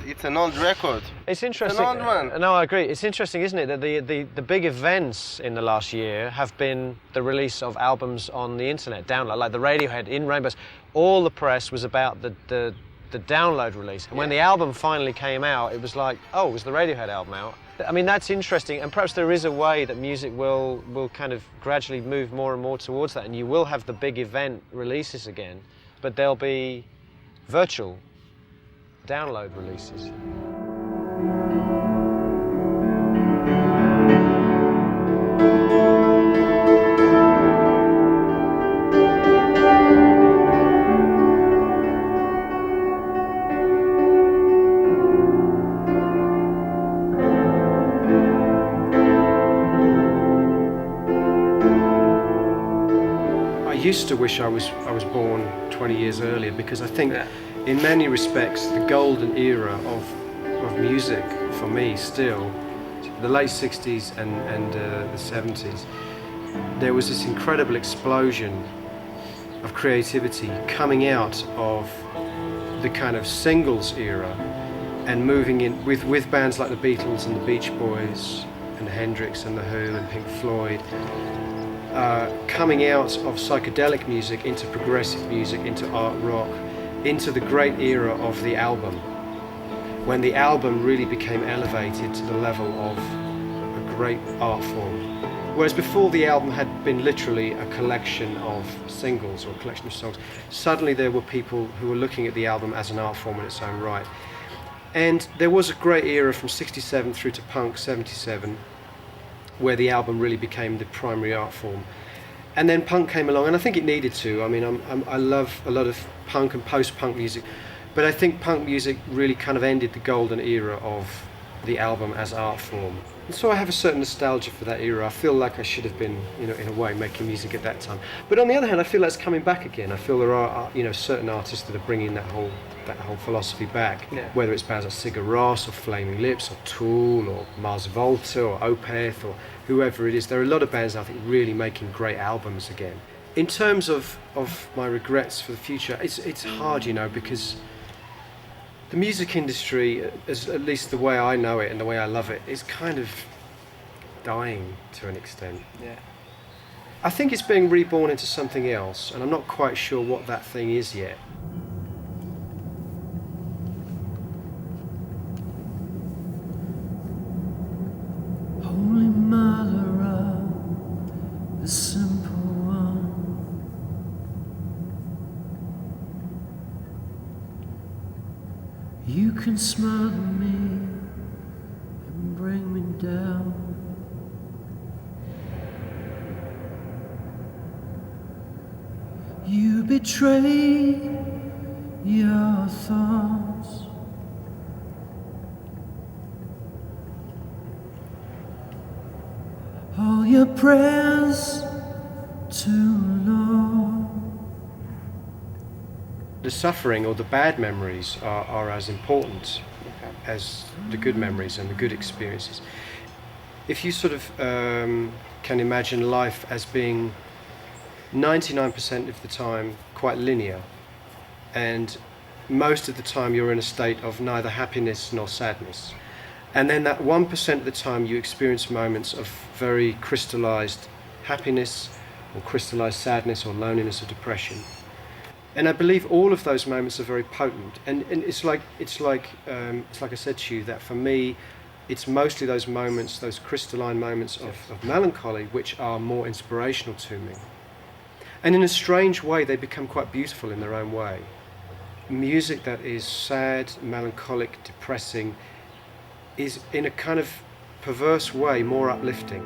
it's an old record. It's interesting. It's an old one. No, I agree. It's interesting, isn't it, that the big events in the last year have been the release of albums on the internet, download, like the Radiohead In Rainbows. All the press was about the download release, and when the album finally came out, it was like, oh, was the Radiohead album out? I mean, that's interesting, and perhaps there is a way that music will kind of gradually move more and more towards that, and you will have the big event releases again, but there'll be virtual download releases. I used to wish I was born 20 years earlier, because I think in many respects, the golden era of music for me still, the late 60s and the 70s. There was this incredible explosion of creativity coming out of the kind of singles era and moving in with bands like the Beatles and the Beach Boys and Hendrix and the Who and Pink Floyd, coming out of psychedelic music into progressive music, into art rock, into the great era of the album, when the album really became elevated to the level of a great art form. Whereas before the album had been literally a collection of singles or a collection of songs, suddenly there were people who were looking at the album as an art form in its own right. And there was a great era from 67 through to punk 77, where the album really became the primary art form. And then punk came along, and I think it needed to. I mean, I love a lot of punk and post-punk music, but I think punk music really kind of ended the golden era of the album as art form. And so I have a certain nostalgia for that era. I feel like I should have been, you know, in a way, making music at that time. But on the other hand, I feel that's coming back again. I feel there are, you know, certain artists that are bringing that whole philosophy back. Yeah. Whether it's bands like Sigur Rós or Flaming Lips or Tool or Mars Volta or Opeth or whoever it is. There are a lot of bands I think really making great albums again. In terms of my regrets for the future, it's hard, you know, because the music industry, at least the way I know it and the way I love it, is kind of dying to an extent. Yeah. I think it's being reborn into something else, and I'm not quite sure what that thing is yet. Holy Mother of the simple one, you can smother me and bring me down. You betray your thoughts. All your prayers to Lord. The suffering or the bad memories are as important as the good memories and the good experiences. If you sort of can imagine life as being 99% of the time quite linear, and most of the time you're in a state of neither happiness nor sadness. And then that 1% of the time you experience moments of very crystallized happiness or crystallized sadness or loneliness or depression. And I believe all of those moments are very potent. And it's like I said to you, that for me, it's mostly those moments, those crystalline moments of melancholy, which are more inspirational to me. And in a strange way, they become quite beautiful in their own way. Music that is sad, melancholic, depressing, is in a kind of perverse way more uplifting.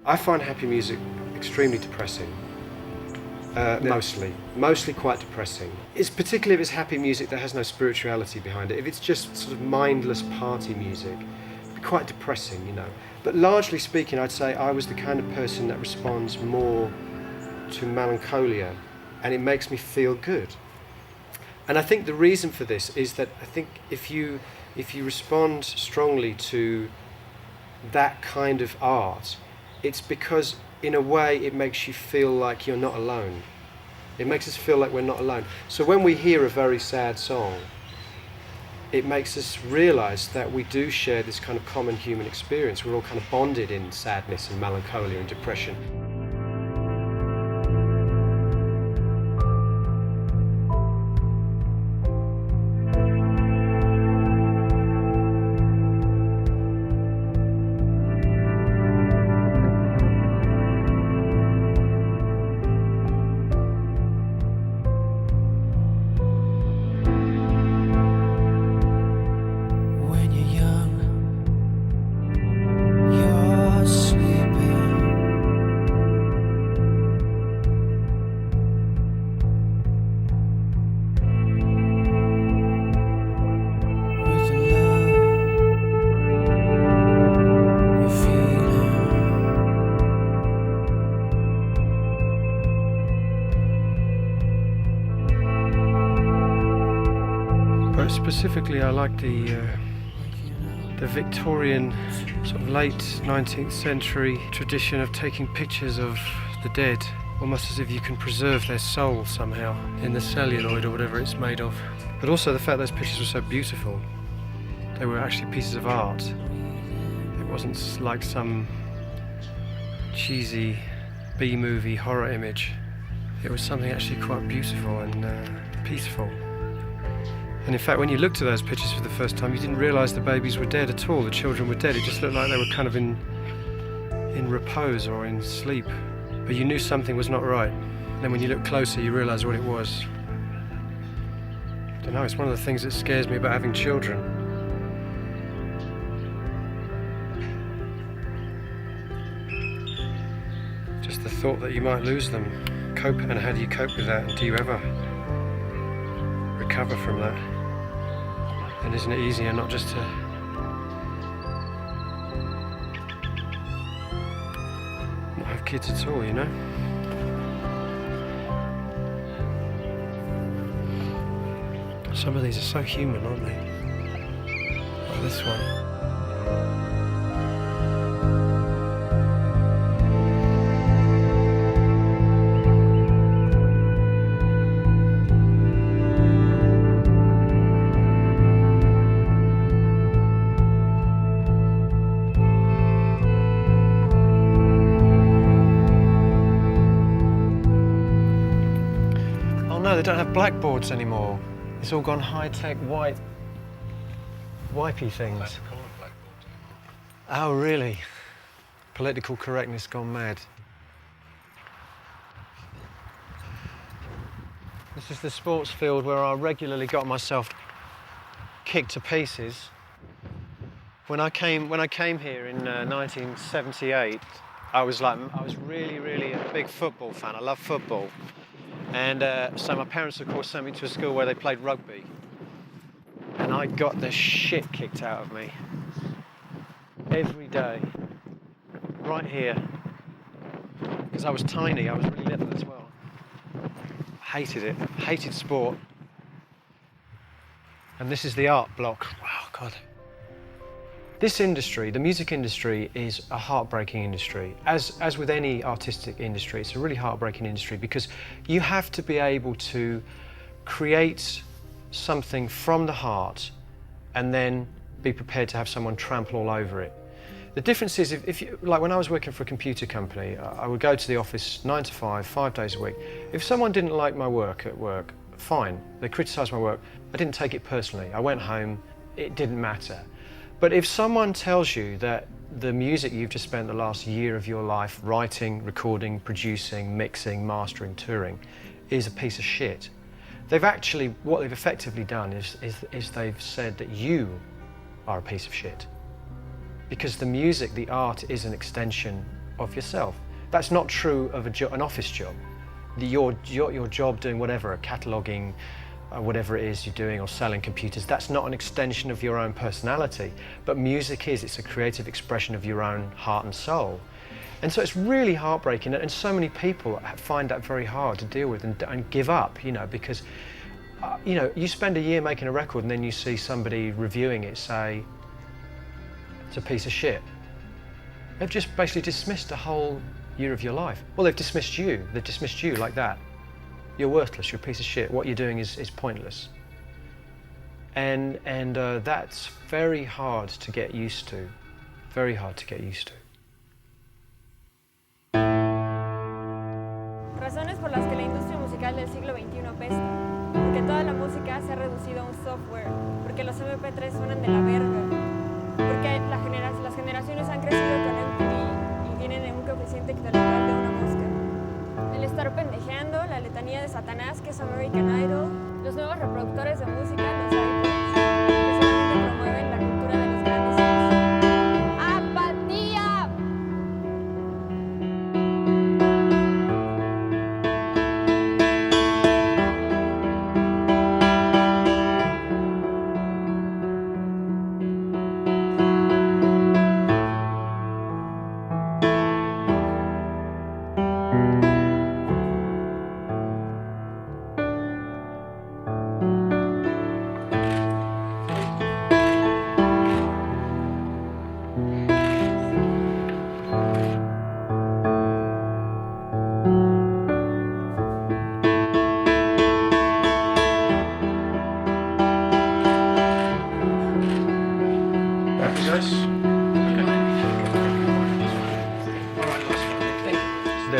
I find happy music extremely depressing. Mostly quite depressing. It's particularly if it's happy music that has no spirituality behind it. If it's just sort of mindless party music, it'd be quite depressing, you know. But largely speaking, I'd say I was the kind of person that responds more to melancholia, and it makes me feel good. And I think the reason for this is that I think if you respond strongly to that kind of art, it's because in a way it makes you feel like you're not alone. It makes us feel like we're not alone. So when we hear a very sad song, it makes us realize that we do share this kind of common human experience. We're all kind of bonded in sadness and melancholia and depression. You're sleeping. specifically, I like the Victorian, sort of late 19th century tradition of taking pictures of the dead, almost as if you can preserve their soul somehow in the celluloid or whatever it's made of. But also the fact those pictures were so beautiful. They were actually pieces of art. It wasn't like some cheesy B-movie horror image. It was something actually quite beautiful and peaceful. And in fact, when you looked at those pictures for the first time, you didn't realise the babies were dead at all, the children were dead. It just looked like they were kind of in repose or in sleep. But you knew something was not right. Then when you looked closer, you realised what it was. I don't know, it's one of the things that scares me about having children. Just the thought that you might lose them. Cope, and how do you cope with that? And do you ever recover from that? And isn't it easier not just to not have kids at all, you know? Some of these are so human, aren't they? Like this one. They don't have blackboards anymore. It's all gone high-tech, wipey things. Oh, really? Political correctness gone mad. This is the sports field where I regularly got myself kicked to pieces. When I came here in 1978, I was really a big football fan. I love football. And so my parents, of course, sent me to a school where they played rugby. And I got the shit kicked out of me. Every day. Right here. Because I was tiny, I was really little as well. Hated it. Hated sport. And this is the art block. Wow, God. This industry, the music industry, is a heartbreaking industry. As with any artistic industry, it's a really heartbreaking industry because you have to be able to create something from the heart and then be prepared to have someone trample all over it. The difference is, if you, like when I was working for a computer company, I would go to the office 9 to 5, 5 days a week. If someone didn't like my work at work, fine, they criticised my work. I didn't take it personally. I went home, it didn't matter. But if someone tells you that the music you've just spent the last year of your life writing, recording, producing, mixing, mastering, touring is a piece of shit, what they've effectively done is they've said that you are a piece of shit. Because the music, the art, is an extension of yourself. That's not true of an office job. Your job doing whatever, cataloguing, whatever it is you're doing, or selling computers, that's not an extension of your own personality. But music is, it's a creative expression of your own heart and soul. And so it's really heartbreaking, and so many people find that very hard to deal with and give up, you know, because, you know, you spend a year making a record and then you see somebody reviewing it say, it's a piece of shit. They've just basically dismissed a whole year of your life. Well, they've dismissed you like that. You're worthless, you're a piece of shit. What you're doing is pointless. And that's very hard to get used to. Very hard to get used to. Razones por las que la industria musical del siglo XXI apesta. Porque toda la música se ha reducido a un software. Porque los MP3 suenan de la verga. Porque las generaciones han crecido con MTV y tienen un coeficiente intelectual de una mosca. El estar pendejeando, la letanía de Satanás que es American Idol, los nuevos reproductores de música, los iPods, que solamente promueven la cultura de los grandes hits. ¡Apatía!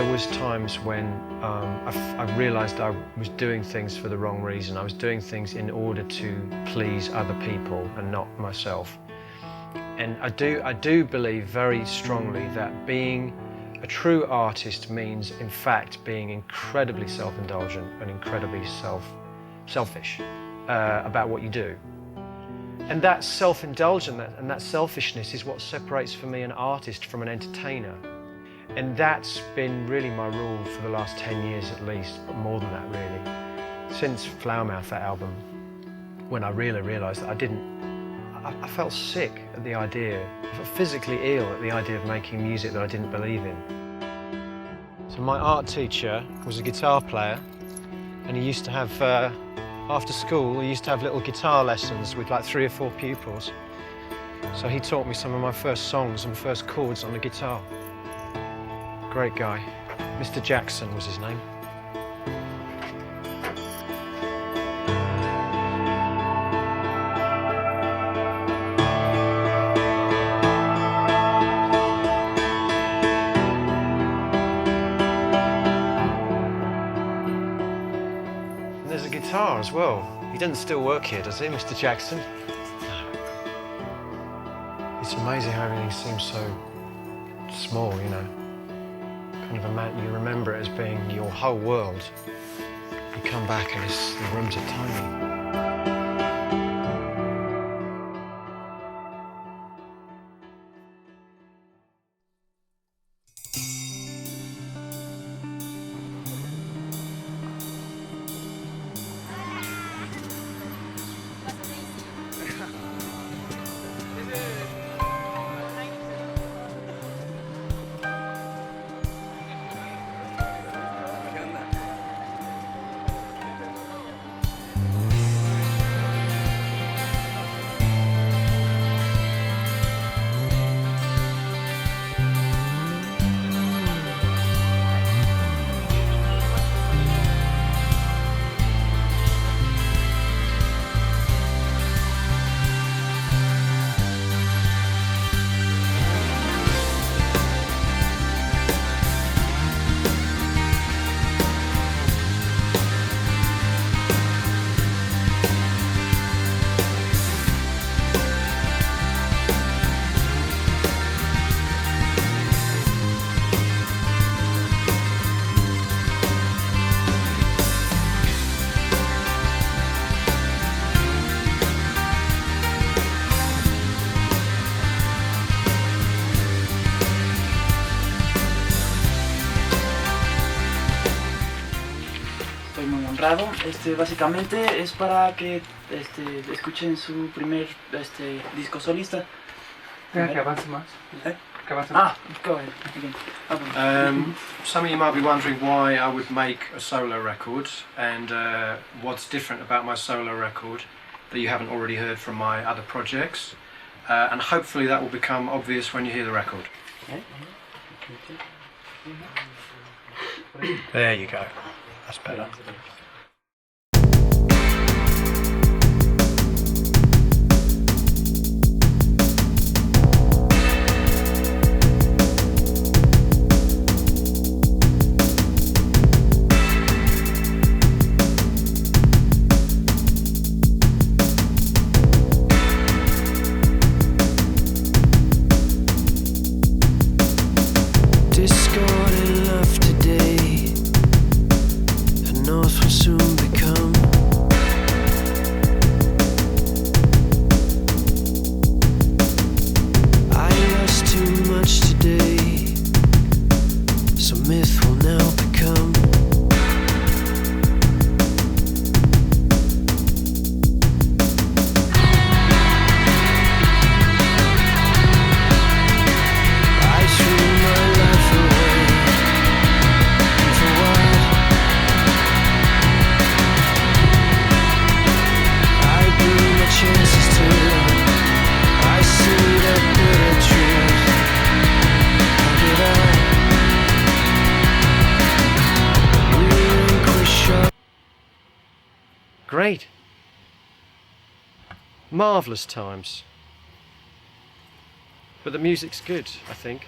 there was times when I realised I was doing things for the wrong reason. I was doing things in order to please other people and not myself. And I do believe very strongly that being a true artist means, in fact, being incredibly self-indulgent and incredibly selfish about what you do. And that self-indulgence and that selfishness is what separates for me an artist from an entertainer. And that's been really my rule for the last 10 years at least, but more than that really. Since Flowermouth, that album, when I really realised that I felt sick at the idea, I felt physically ill at the idea of making music that I didn't believe in. So my art teacher was a guitar player, and he used to have, after school, he used to have little guitar lessons with like 3 or 4 pupils. So he taught me some of my first songs and first chords on the guitar. Great guy. Mr. Jackson was his name. And there's a guitar as well. He doesn't still work here, does he, Mr. Jackson? It's amazing how everything seems so small, you know. Kind of you remember it as being your whole world. You come back and the rooms are tiny. Básicamente es para que escuchen su primer disco solista. Que avance más. Que avance más. Go ahead. Again. Some of you might be wondering why I would make a solo record and what's different about my solo record that you haven't already heard from my other projects. And hopefully that will become obvious when you hear the record. There you go. That's better. Discarded love today, the north will soon become. I lost too much today, so myth will now become. I threw my life away, and for what? I blew my chances too. I see the bitter truth. How did I relinquish our Great. Marvellous times. But the music's good, I think.